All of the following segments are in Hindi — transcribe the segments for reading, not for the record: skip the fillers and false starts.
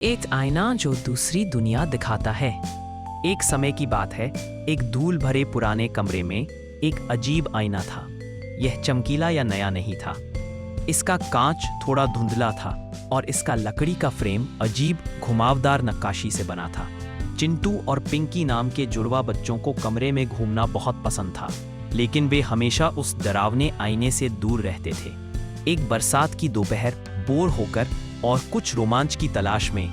एक आईना जो दूसरी दुनिया दिखाता है। एक समय की बात है, एक धूल भरे पुराने कमरे में एक अजीब आईना था। यह चमकीला या नया नहीं था। इसका कांच थोड़ा धुंधला था और इसका लकड़ी का फ्रेम अजीब घुमावदार नक्काशी से बना था। चिंटू और पिंकी नाम के जुड़वा बच्चों को कमरे में घूमना बहुत पसंद था, लेकिन वे हमेशा उस डरावने आईने से दूर रहते थे। एक बरसात की दोपहर बोर होकर और कुछ रोमांच की तलाश में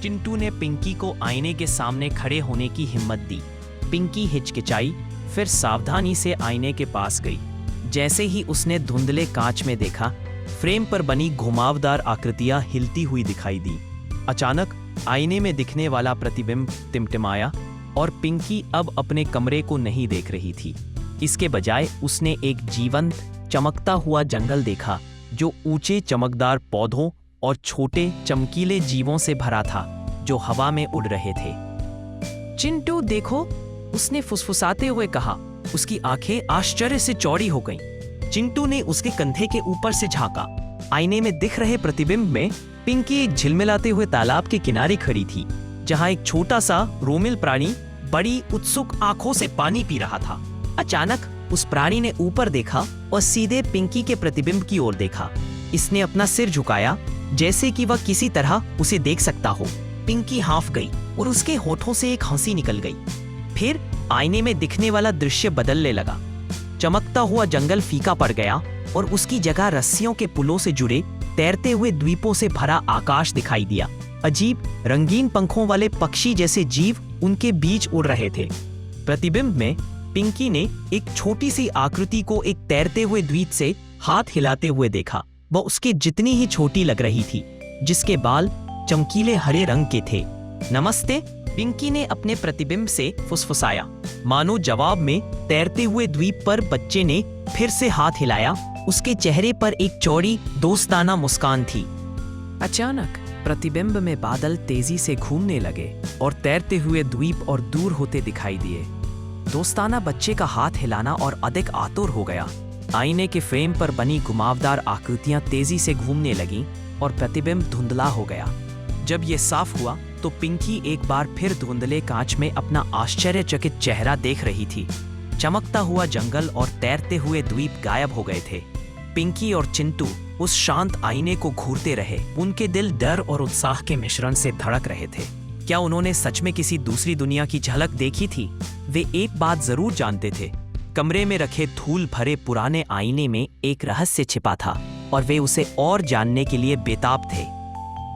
चिंटू ने पिंकी को आईने के सामने खड़े होने की हिम्मत दी। पिंकी हिचकिचाई, फिर सावधानी से आईने के पास गई। जैसे ही उसने धुंधले कांच में देखा, फ्रेम पर बनी घुमावदार आकृतियां हिलती हुई दिखाई दी। अचानक आईने में दिखने वाला प्रतिबिंब टिमटिमाया और पिंकी अब अपने कमरे को नहीं देख रही थी। इसके बजाय उसने एक जीवंत चमकता हुआ जंगल देखा, जो ऊंचे चमकदार पौधों और छोटे चमकीले जीवों से भरा था, जो हवा में उड़ रहे थे। चिंटू देखो, उसने फुसफुसाते हुए कहा। उसकी आंखें आश्चर्य से चौड़ी हो गईं। चिंटू ने उसके कंधे के ऊपर से झांका। आईने में दिख रहे प्रतिबिंब में पिंकी एक झिलमिलाते हुए तालाब के किनारे खड़ी थी, जहां एक छोटा सा रोमिल प्राणी बड़ी उत्सुक आंखों से पानी पी रहा था। अचानक उस प्राणी ने ऊपर देखा और सीधे पिंकी के प्रतिबिंब की ओर देखा। इसने अपना सिर झुकाया, जैसे कि वह किसी तरह उसे देख सकता हो। पिंकी हांफ गई और उसके होठों से एक हंसी निकल गई। फिर आईने में दिखने वाला दृश्य बदलने लगा। चमकता हुआ जंगल फीका पड़ गया और उसकी जगह रस्सियों के पुलों से जुड़े तैरते हुए द्वीपों से भरा आकाश दिखाई दिया। अजीब रंगीन पंखों वाले पक्षी जैसे जीव उनके बीच उड़ रहे थे। प्रतिबिंब में पिंकी ने एक छोटी सी आकृति को एक तैरते हुए द्वीप से हाथ हिलाते हुए देखा। वह उसके जितनी ही छोटी लग रही थी, जिसके बाल चमकीले हरे रंग के थे। नमस्ते, पिंकी ने अपने प्रतिबिंब से फुसफुसाया। मानो जवाब में तैरते हुए द्वीप पर बच्चे ने फिर से हाथ हिलाया। उसके चेहरे पर एक चौड़ी दोस्ताना मुस्कान थी। अचानक प्रतिबिंब में बादल तेजी से घूमने लगे और तैरते हुए द्वीप और दूर होते दिखाई दिए। दोस्ताना बच्चे का हाथ हिलाना और अधिक आतुर हो गया। आईने के फ्रेम पर बनी घुमावदार आकृतियां तेजी से घूमने लगीं और प्रतिबिंब धुंधला हो गया। जब ये साफ हुआ तो पिंकी एक बार फिर धुंधले कांच में अपना आश्चर्यचकित चेहरा देख रही थी। चमकता हुआ जंगल और तैरते हुए द्वीप गायब हो गए थे। पिंकी और चिंटू उस शांत आईने को घूरते रहे। उनके दिल डर और उत्साह के मिश्रण से धड़क रहे थे। क्या उन्होंने सच में किसी दूसरी दुनिया की झलक देखी थी? वे एक बात जरूर जानते थे, कमरे में रखे धूल भरे पुराने आईने में एक रहस्य छिपा था और वे उसे और जानने के लिए बेताब थे।